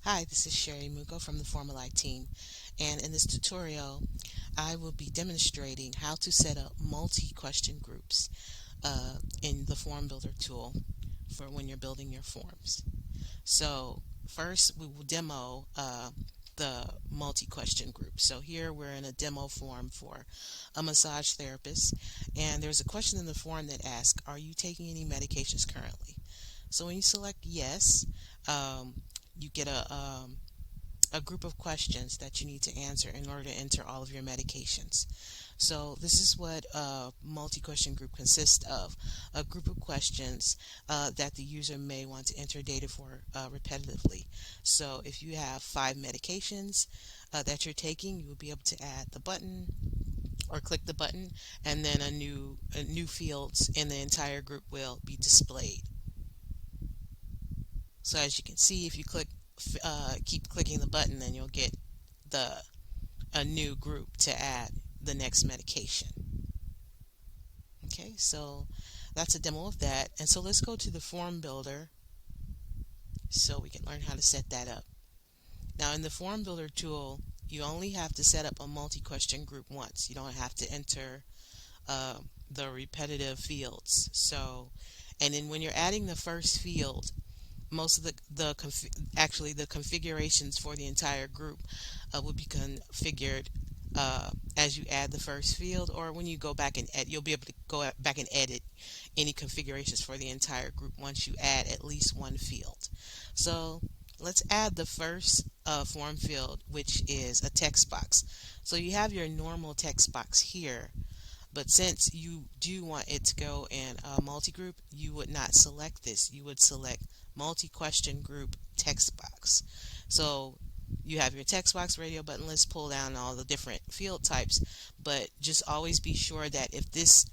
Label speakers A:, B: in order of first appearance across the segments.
A: Hi, this is Sherry Mugo from the Formilae team, and in this tutorial I will be demonstrating how to set up multi-question groups in the Form Builder tool for when you're building your forms. So first we will demo the multi-question group. So here we're in a demo form for a massage therapist, and there's a question in the form that asks, are you taking any medications currently? So when you select yes, um, you get a group of questions that you need to answer in order to enter all of your medications. So this is what a multi-question group consists of: a group of questions that the user may want to enter data for repetitively. So if you have 5 medications that you're taking, you will be able to add the button or click the button, and then a new fields in the entire group will be displayed. So as you can see, if you keep clicking the button, then you'll get the a new group to add the next medication. Okay, so that's a demo of that. And so let's go to the form builder so we can learn how to set that up. Now in the form builder tool, you only have to set up a multi-question group once. You don't have to enter uh, the repetitive fields. And then when you're adding the first field, most of actually the configurations for the entire group will be configured as you add the first field, or when you go back and you'll be able to go back and edit any configurations for the entire group once you add at least one field. So let's add the first form field, which is a text box. So you have your normal text box here, but since you do want it to go in a multi-group, you would not select this. You would select multi-question group text box. So you have your text box, radio button list, pull down all the different field types, but just always be sure that if this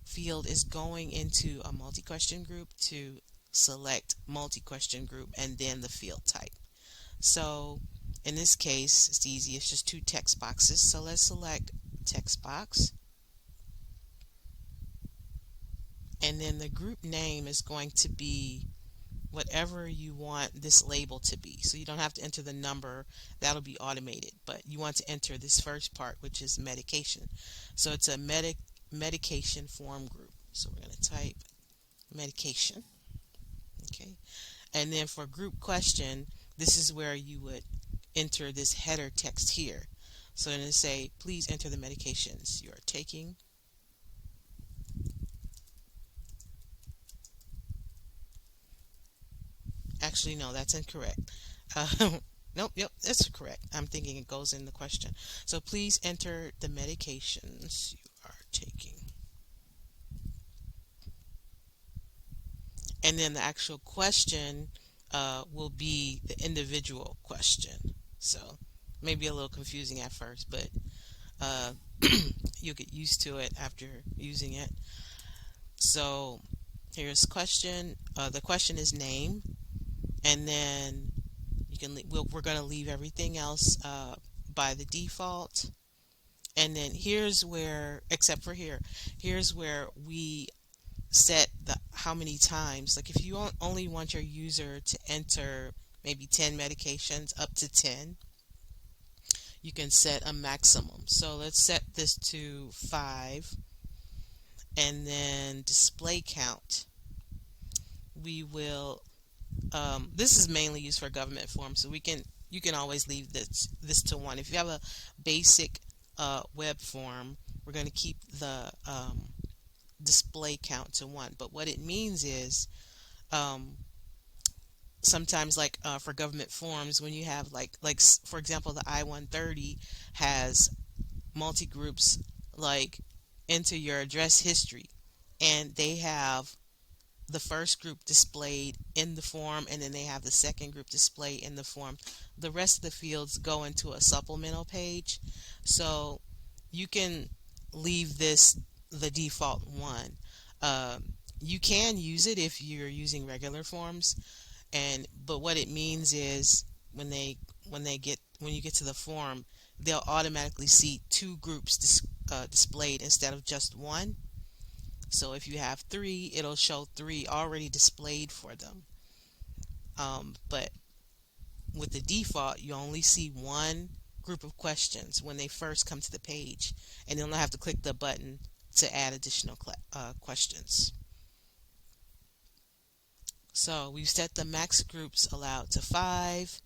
A: field is going into a multi-question group, to select multi-question group and then the field type. So in this case, it's easy. It's just 2 text boxes. So let's select text box. And then the group name is going to be whatever you want this label to be. So you don't have to enter the number, that'll be automated, but you want to enter this first part, which is medication. So it's a medication form group. So we're going to type medication. Okay. And then for group question, this is where you would enter this header text here. So it'll say, please enter the medications you are taking. Actually, no, that's incorrect. Nope, yep, that's correct. I'm thinking it goes in the question. So please enter the medications you are taking. And then the actual question will be the individual question. So maybe a little confusing at first, but uh, you'll get used to it after using it. So here's question. The question is name, and then we're going to leave everything else by the default. And then here's where, except for here's where we set the how many times. Like if you only want your user to enter maybe 10 medications, up to 10, you can set a maximum. So let's set this to 5, and then display count. We will this is mainly used for government forms, so you can always leave this to 1. If you have a basic web form, we're going to keep the display count to 1. But what it means is um, sometimes, like for government forms, when you have for example, the I-130 has multi groups, like enter your address history, and they have the first group displayed in the form, and then they have the second group displayed in the form. The rest of the fields go into a supplemental page. So you can leave this the default 1. You can use it if you're using regular forms, but what it means is when you get to the form, they'll automatically see 2 groups displayed instead of just 1. So if you have 3, it'll show 3 already displayed for them. But with the default, you only see one group of questions when they first come to the page, and you'll not have to click the button to add additional questions. So we've set the max groups allowed to 5,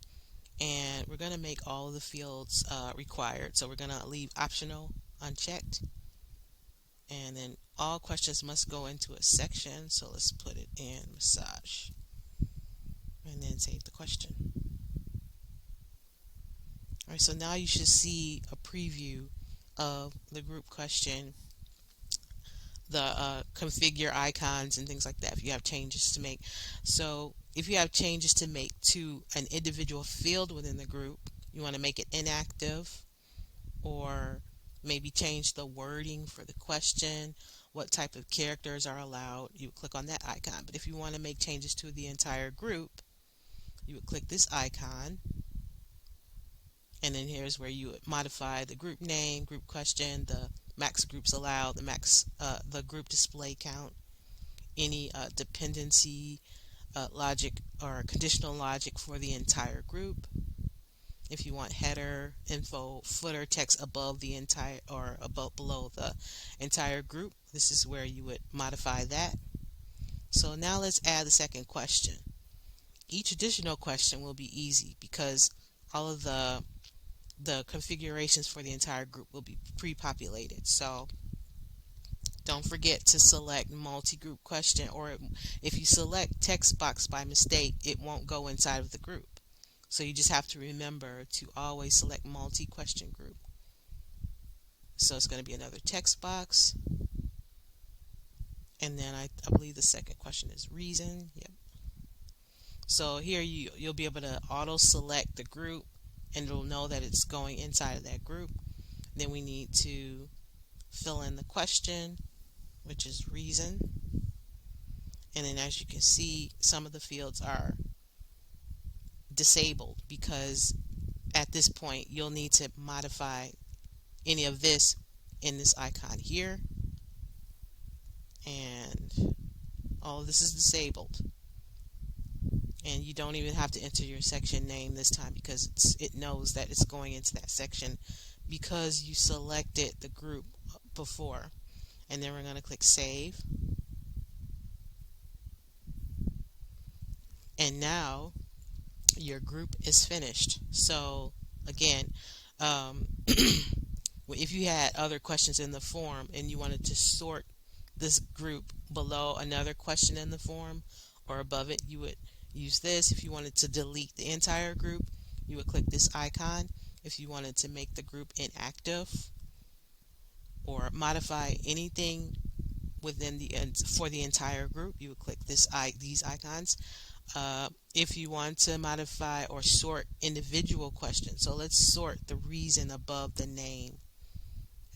A: and we're going to make all of the fields required. So we're going to leave optional unchecked, and then all questions must go into a section. So let's put it in massage, and then save the question. All right, so now you should see a preview of the group question, the configure icons and things like that if you have changes to make. So if you have changes to make to an individual field within the group, you want to make it inactive, or maybe change the wording for the question, what type of characters are allowed, you would click on that icon. But if you want to make changes to the entire group, you would click this icon, and then here's where you would modify the group name, group question, the max groups allowed, the group display count, any dependency logic or conditional logic for the entire group. If you want header, info, footer text above the entire or above below the entire group, this is where you would modify that. So now let's add the second question. Each additional question will be easy because all of the configurations for the entire group will be pre-populated. So don't forget to select multi-group question, or if you select text box by mistake, it won't go inside of the group. So you just have to remember to always select multi-question group. So it's going to be another text box, and then I believe the second question is reason. Yep. So here you'll be able to auto select the group, and it'll know that it's going inside of that group. Then we need to fill in the question, which is reason. And then as you can see, some of the fields are disabled because at this point you'll need to modify any of this in this icon here. And all of this is disabled. And you don't even have to enter your section name this time because it knows that it's going into that section because you selected the group before. And then we're going to click Save. And now your group is finished. So again, if you had other questions in the form and you wanted to sort this group below another question in the form or above it, you would use this. If you wanted to delete the entire group, you would click this icon. If you wanted to make the group inactive or modify anything within for the entire group, you would click these icons. If you want to modify or sort individual questions, so let's sort the reason above the name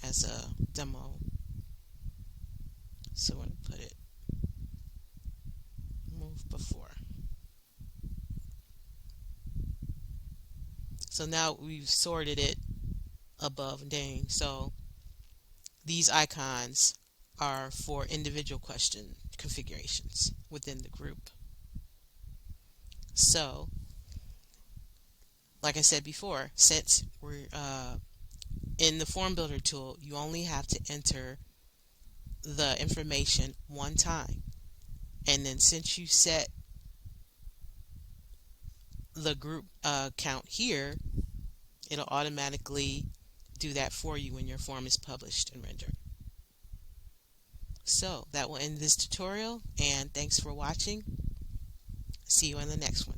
A: as a demo. So I'm going to put it move before. So now we've sorted it above name. So these icons are for individual question configurations within the group. So, like I said before, since we're in the form builder tool, you only have to enter the information one time. And then since you set the group count here, it'll automatically do that for you when your form is published and rendered. So that will end this tutorial, and thanks for watching. See you in the next one.